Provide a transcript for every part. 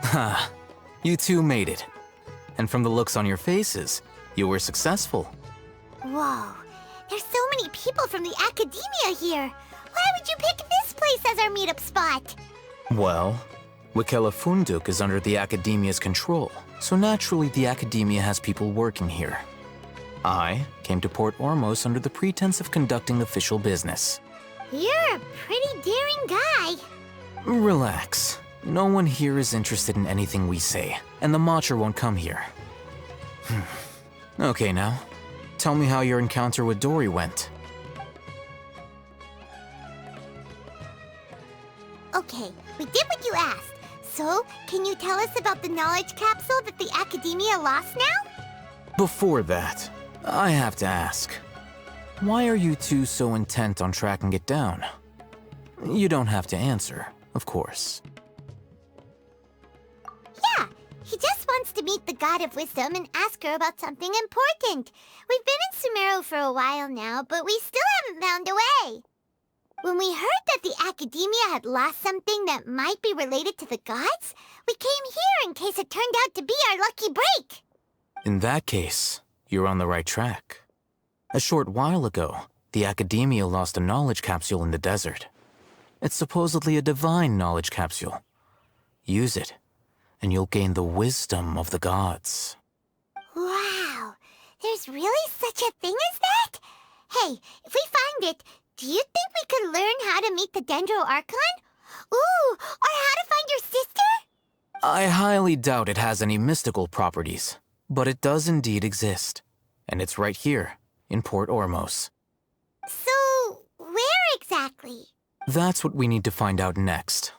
Ha, you two made it. And from the looks on your faces, you were successful. Whoa, there's so many people from the academia here. Why would you pick this place as our meetup spot? Well, Wikela Funduk is under the academia's control, so naturally the academia has people working here. I came to Port Ormos under the pretense of conducting official business. You're a pretty daring guy. Relax. No one here is interested in anything we say, and the Matcha won't come here. Okay now, tell me how your encounter with Dory went. Okay, we did what you asked. So, can you tell us about the knowledge capsule that the academia lost now? Before that, I have to ask, why are you two so intent on tracking it down? You don't have to answer, of course. Yeah, he just wants to meet the God of Wisdom and ask her about something important. We've been in Sumeru for a while now, but we still haven't found a way. When we heard that the academia had lost something that might be related to the gods, we came here in case it turned out to be our lucky break. In that case, you're on the right track. A short while ago, the academia lost a knowledge capsule in the desert. It's supposedly a divine knowledge capsule. Use it, and you'll gain the wisdom of the gods. Wow, there's really such a thing as that? Hey, if we find it, do you think we could learn how to meet the Dendro Archon? Ooh, or how to find your sister? I highly doubt it has any mystical properties, but it does indeed exist. And it's right here, in Port Ormos. So, where exactly? That's what we need to find out next.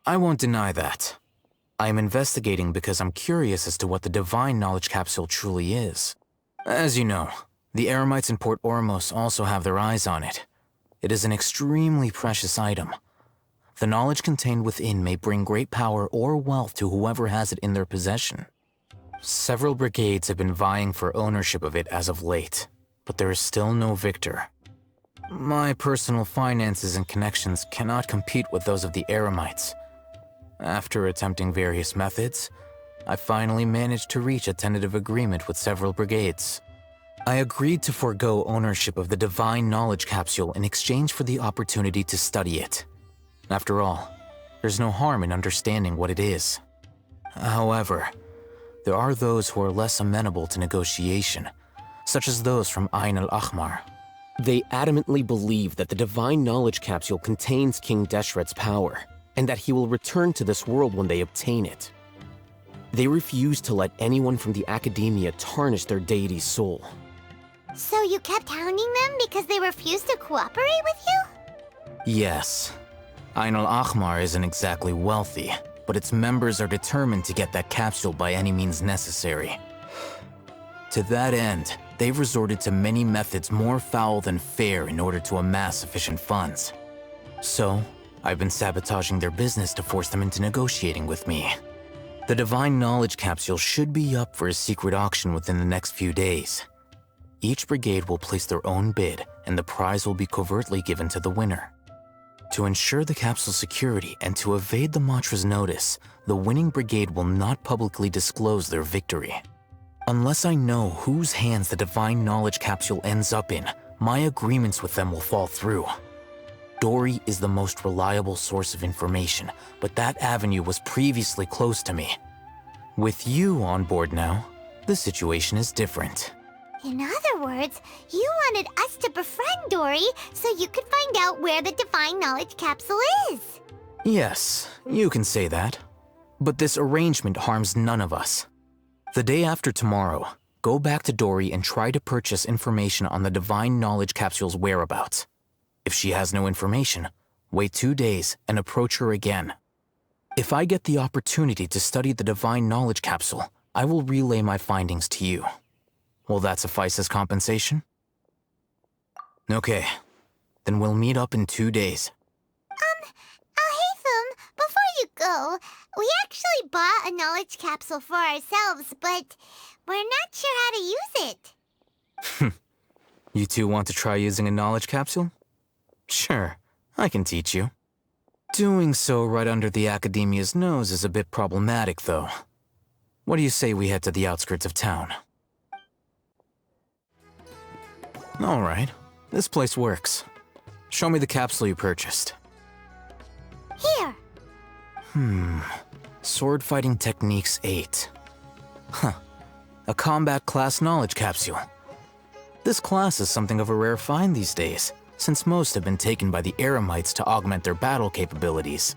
I won't deny that. I am investigating because I'm curious as to what the divine knowledge capsule truly is. As you know, the Eremites in Port Ormos also have their eyes on it. It is an extremely precious item. The knowledge contained within may bring great power or wealth to whoever has it in their possession. Several brigades have been vying for ownership of it as of late, but there is still no victor. My personal finances and connections cannot compete with those of the Eremites. After attempting various methods, I finally managed to reach a tentative agreement with several brigades. I agreed to forego ownership of the divine knowledge capsule in exchange for the opportunity to study it. After all, there's no harm in understanding what it is. However, there are those who are less amenable to negotiation, such as those from Ain al-Ahmar. They adamantly believe that the divine knowledge capsule contains King Deshret's power, and that he will return to this world when they obtain it. They refuse to let anyone from the academia tarnish their deity's soul. So you kept hounding them because they refused to cooperate with you? Yes. Ain al-Ahmar isn't exactly wealthy, but its members are determined to get that capsule by any means necessary. To that end, they've resorted to many methods more foul than fair in order to amass sufficient funds. So, I've been sabotaging their business to force them into negotiating with me. The divine knowledge capsule should be up for a secret auction within the next few days. Each brigade will place their own bid, and the prize will be covertly given to the winner. To ensure the capsule's security and to evade the Matra's notice, the winning brigade will not publicly disclose their victory. Unless I know whose hands the divine knowledge capsule ends up in, my agreements with them will fall through. Dory is the most reliable source of information, but that avenue was previously closed to me. With you on board now, the situation is different. In other words, you wanted us to befriend Dory so you could find out where the divine knowledge capsule is. Yes, you can say that. But this arrangement harms none of us. The day after tomorrow, go back to Dory and try to purchase information on the divine knowledge capsule's whereabouts. If she has no information, wait 2 days and approach her again. If I get the opportunity to study the divine knowledge capsule, I will relay my findings to you. Will that suffice as compensation? Okay, then we'll meet up in 2 days. Alhaitham, before you go, we actually bought a knowledge capsule for ourselves, but we're not sure how to use it. You two want to try using a knowledge capsule? Sure, I can teach you. Doing so right under the Academia's nose is a bit problematic, though. What do you say we head to the outskirts of town? Alright, this place works. Show me the capsule you purchased. Here. Sword Fighting Techniques 8. Huh. A combat class knowledge capsule. This class is something of a rare find these days, since most have been taken by the Eremites to augment their battle capabilities.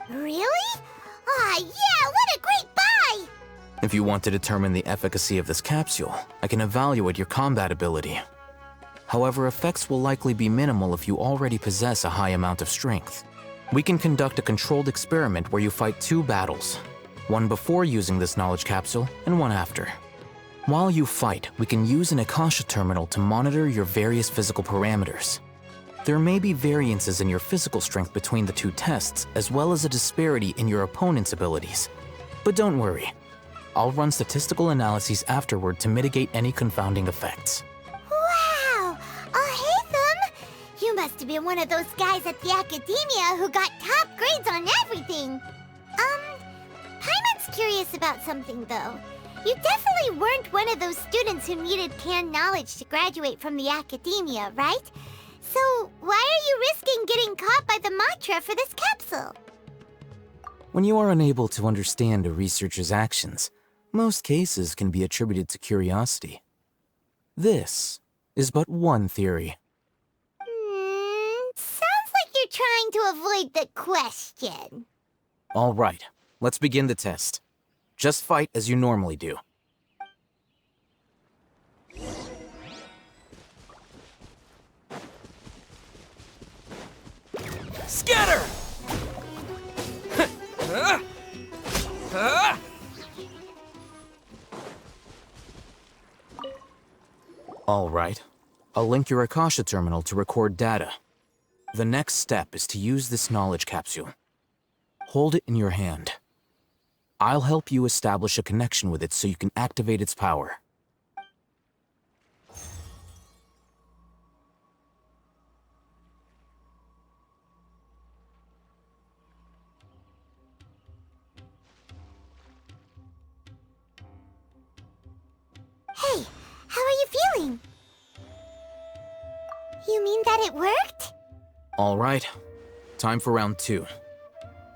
Really? Aw, yeah, what a great buy! If you want to determine the efficacy of this capsule, I can evaluate your combat ability. However, effects will likely be minimal if you already possess a high amount of strength. We can conduct a controlled experiment where you fight 2 battles, one before using this knowledge capsule and one after. While you fight, we can use an Akasha terminal to monitor your various physical parameters. There may be variances in your physical strength between the 2 tests, as well as a disparity in your opponent's abilities. But don't worry, I'll run statistical analyses afterward to mitigate any confounding effects. Wow! Haytham! You must have been one of those guys at the Academia who got top grades on everything. Paimon's curious about something, though. You definitely weren't one of those students who needed canned knowledge to graduate from the Academia, right? So why are you risking getting caught by the mantra for this capsule? When you are unable to understand a researcher's actions, most cases can be attributed to curiosity. This is but one theory. Sounds like you're trying to avoid the question. All right, let's begin the test. Just fight as you normally do. Scatter! All right. I'll link your Akasha terminal to record data. The next step is to use this knowledge capsule. Hold it in your hand. I'll help you establish a connection with it so you can activate its power. Hey, how are you feeling? You mean that it worked? All right. Time for round 2.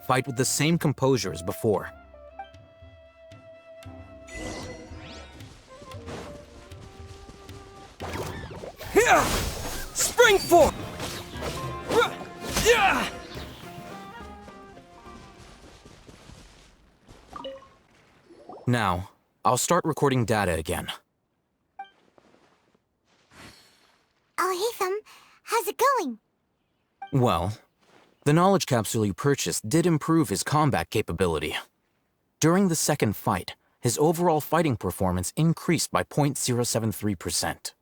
Fight with the same composure as before. Spring forward! Now, I'll start recording data again. Haytham, how's it going? Well, the knowledge capsule you purchased did improve his combat capability. During the second fight, his overall fighting performance increased by 0.073%.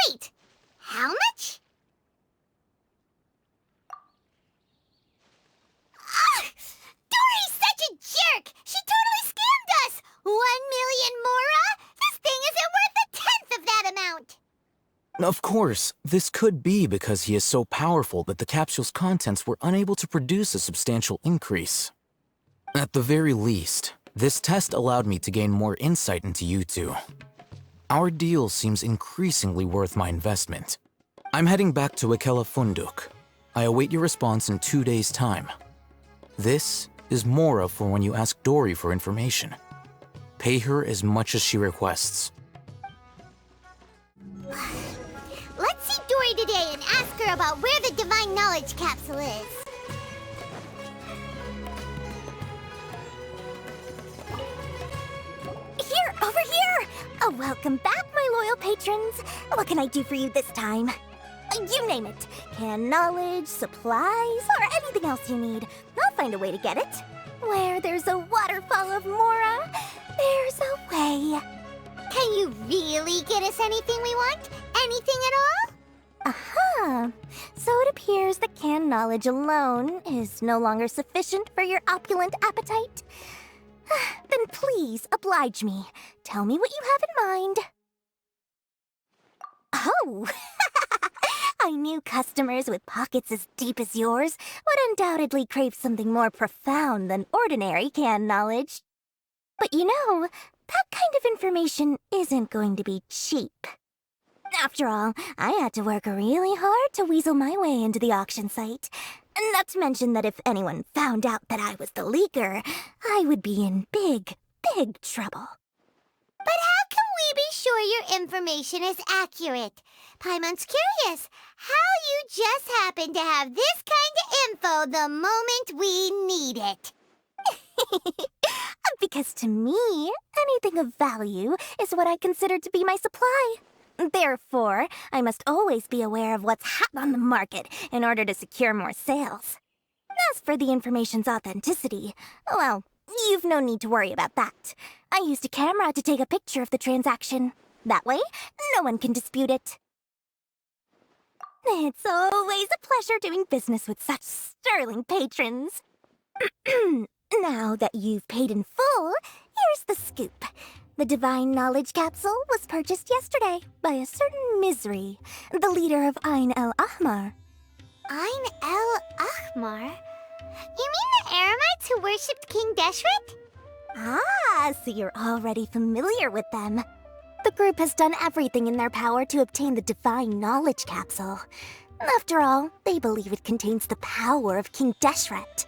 Wait, how much? Dory's such a jerk! She totally scammed us! 1 million mora? This thing isn't worth a tenth of that amount! Of course, this could be because he is so powerful that the capsule's contents were unable to produce a substantial increase. At the very least, this test allowed me to gain more insight into you two. Our deal seems increasingly worth my investment. I'm heading back to Ikela Funduk. I await your response in 2 days' time. This is Mora for when you ask Dory for information. Pay her as much as she requests. Let's see Dory today and ask her about where the Divine Knowledge Capsule is. Here, over here! Oh, welcome back, my loyal patrons. What can I do for you this time? You name it. Canned knowledge, supplies, or anything else you need. I'll find a way to get it. Where there's a waterfall of Mora, there's a way. Can you really get us anything we want? Anything at all? Aha! So it appears that canned knowledge alone is no longer sufficient for your opulent appetite. Then please oblige me. Tell me what you have in mind. Oh! I knew new customers with pockets as deep as yours would undoubtedly crave something more profound than ordinary canned knowledge. But you know, that kind of information isn't going to be cheap. After all, I had to work really hard to weasel my way into the auction site. Not to mention that if anyone found out that I was the leaker, I would be in big, big trouble. But how can we be sure your information is accurate? Paimon's curious how you just happen to have this kind of info the moment we need it. Because to me, anything of value is what I consider to be my supply. Therefore, I must always be aware of what's hot on the market in order to secure more sales. As for the information's authenticity, well, you've no need to worry about that. I used a camera to take a picture of the transaction. That way, no one can dispute it. It's always a pleasure doing business with such sterling patrons. Now that you've paid in full, here's the scoop. The Divine Knowledge Capsule was purchased yesterday by a certain Misery, the leader of Ain el Ahmar. Ain el Ahmar? You mean the Eremites who worshipped King Deshret? Ah, so you're already familiar with them. The group has done everything in their power to obtain the Divine Knowledge Capsule. After all, they believe it contains the power of King Deshret.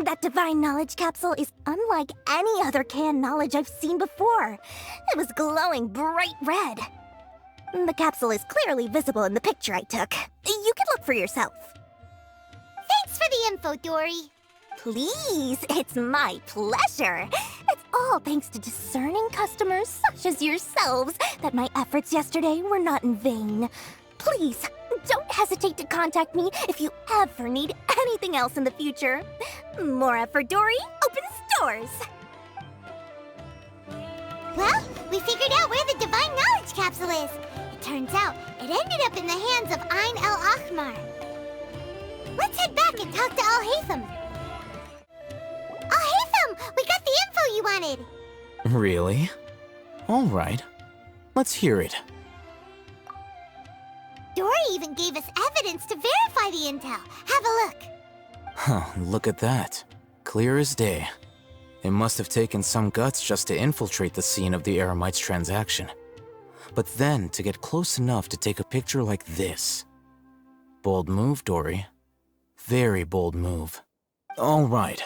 That Divine Knowledge Capsule is unlike any other canned knowledge I've seen before. It was glowing bright red. The capsule is clearly visible in the picture I took. You can look for yourself. Thanks for the info, Dory. Please, it's my pleasure. It's all thanks to discerning customers such as yourselves that my efforts yesterday were not in vain. Please, don't hesitate to contact me if you ever need anything else in the future. More effort, Dory, opens doors. Well, we figured out where the Divine Knowledge Capsule is. It turns out it ended up in the hands of Ain el Ahmar. Let's head back and talk to Al-Haytham. Al-Haytham, we got the info you wanted. Really? All right. Let's hear it. Dory even gave us evidence to verify the intel. Have a look. Huh, look at that. Clear as day. It must have taken some guts just to infiltrate the scene of the Eremites' transaction. But then to get close enough to take a picture like this. Bold move, Dory. Very bold move. All right.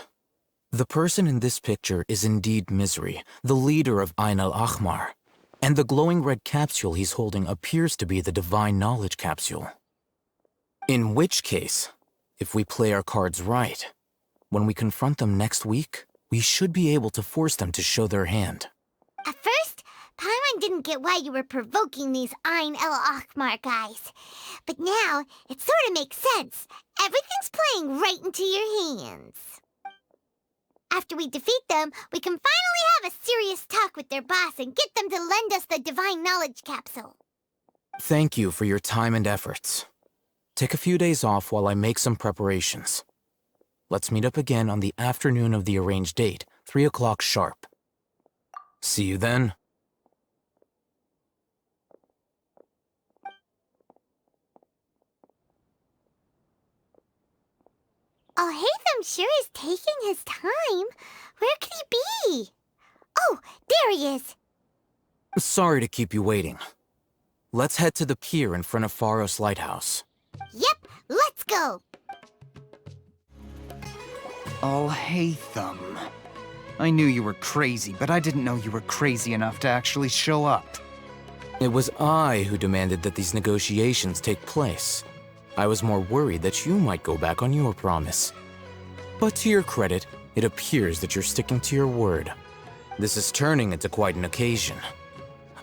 The person in this picture is indeed Misery, the leader of Ain el Ahmar. And the glowing red capsule he's holding appears to be the Divine Knowledge Capsule. In which case, if we play our cards right, when we confront them next week, we should be able to force them to show their hand. At first, Paimon didn't get why you were provoking these Ain el Ahmar guys. But now, it sort of makes sense. Everything's playing right into your hands. After we defeat them, we can finally have a serious talk with their boss and get them to lend us the Divine Knowledge Capsule. Thank you for your time and efforts. Take a few days off while I make some preparations. Let's meet up again on the afternoon of the arranged date, 3 o'clock sharp. See you then. Al-Haytham sure is taking his time. Where could he be? Oh, there he is. Sorry to keep you waiting. Let's head to the pier in front of Pharos Lighthouse. Yep, let's go. Al-Haytham. I knew you were crazy, but I didn't know you were crazy enough to actually show up. It was I who demanded that these negotiations take place. I was more worried that you might go back on your promise. But to your credit, it appears that you're sticking to your word. This is turning into quite an occasion.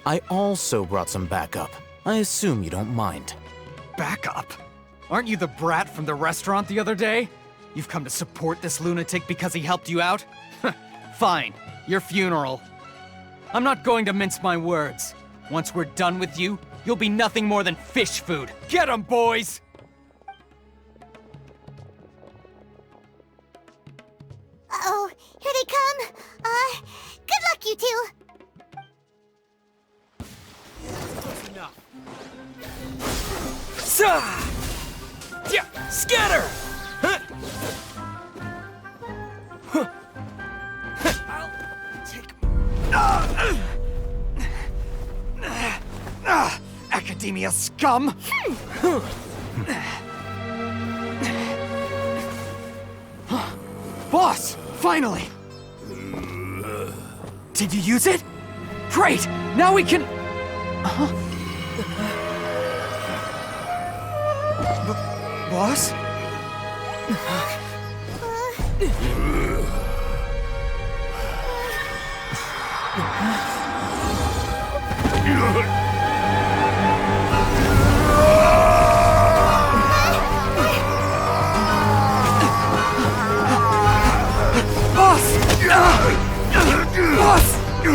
I also brought some backup. I assume you don't mind. Backup? Aren't you the brat from the restaurant the other day? You've come to support this lunatic because he helped you out? Fine, your funeral. I'm not going to mince my words. Once we're done with you, you'll be nothing more than fish food. Get 'em, boys! Uh-oh, here they come. Good luck, you two. Enough. Yeah, scatter! I'll take... Academia scum! Boss! Finally! Did you use it? Great! Now we can... Boss? Boss!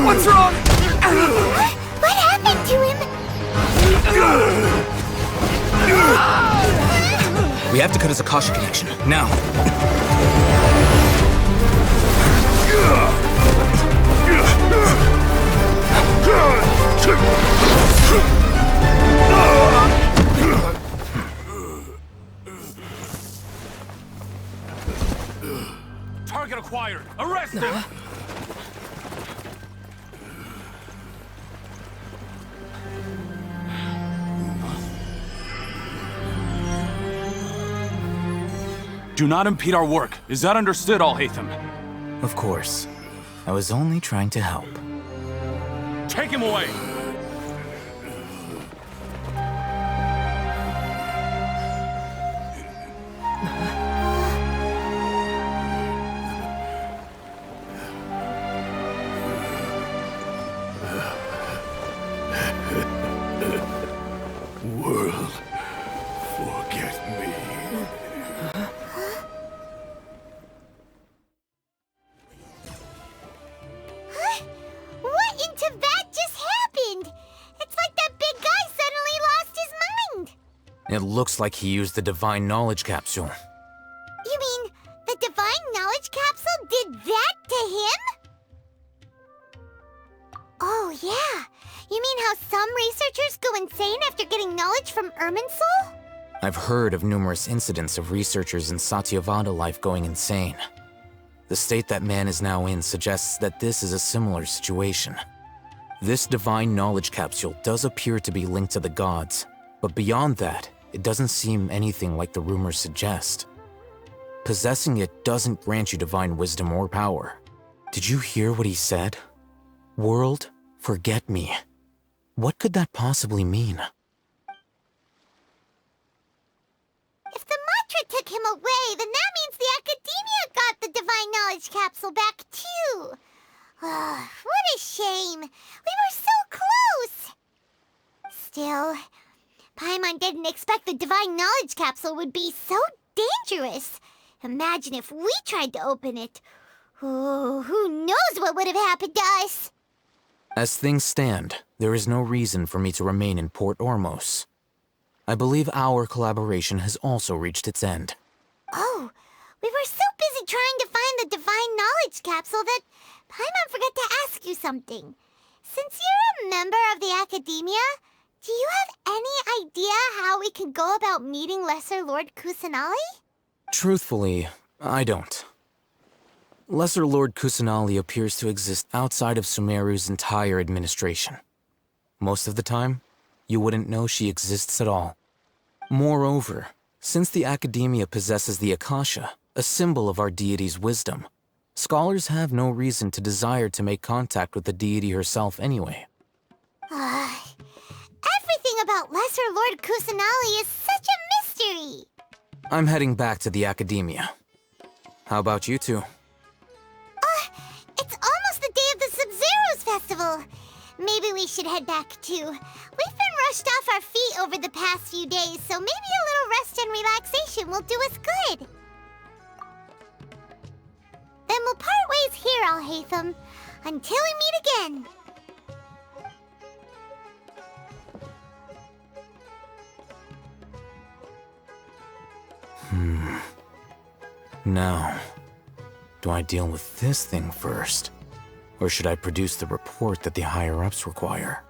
What's wrong? What happened to him? We have to cut his Akasha connection, now. Target acquired! Arrest him! Do not impede our work. Is that understood, Al-Haytham? Of course. I was only trying to help. Take him away! World, forget me. What in Tibet just happened? It's like that big guy suddenly lost his mind. It looks like he used the Divine Knowledge Capsule. You mean the Divine Knowledge Capsule did that to him? Oh, yeah. You mean how some researchers go insane after getting knowledge from Irminsul? I've heard of numerous incidents of researchers in Satyavada life going insane. The state that man is now in suggests that this is a similar situation. This Divine Knowledge Capsule does appear to be linked to the gods, but beyond that, it doesn't seem anything like the rumors suggest. Possessing it doesn't grant you divine wisdom or power. Did you hear what he said? World, forget me. What could that possibly mean? If the mantra took him away, then that means the Academia got the Divine Knowledge Capsule back too. What a shame. We were so close. Still, Paimon didn't expect the Divine Knowledge Capsule would be so dangerous. Imagine if we tried to open it. Oh, who knows what would have happened to us? As things stand, there is no reason for me to remain in Port Ormos. I believe our collaboration has also reached its end. Oh, we were so busy trying to find the Divine Knowledge Capsule that Paimon forgot to ask you something. Since you're a member of the Academia, do you have any idea how we can go about meeting Lesser Lord Kusanali? Truthfully, I don't. Lesser Lord Kusanali appears to exist outside of Sumeru's entire administration. Most of the time, you wouldn't know she exists at all. Moreover, since the Academia possesses the Akasha, a symbol of our deity's wisdom, scholars have no reason to desire to make contact with the deity herself anyway. Everything about Lesser Lord Kusanali is such a mystery! I'm heading back to the Academia. How about you two? It's almost the day of the Sub-Zero's festival. Maybe we should head back too. We've been rushed off our feet over the past few days, so maybe a little rest and relaxation will do us good. Then we'll part ways here, Al-Haytham, until we meet again. Now, do I deal with this thing first? Or should I produce the report that the higher-ups require?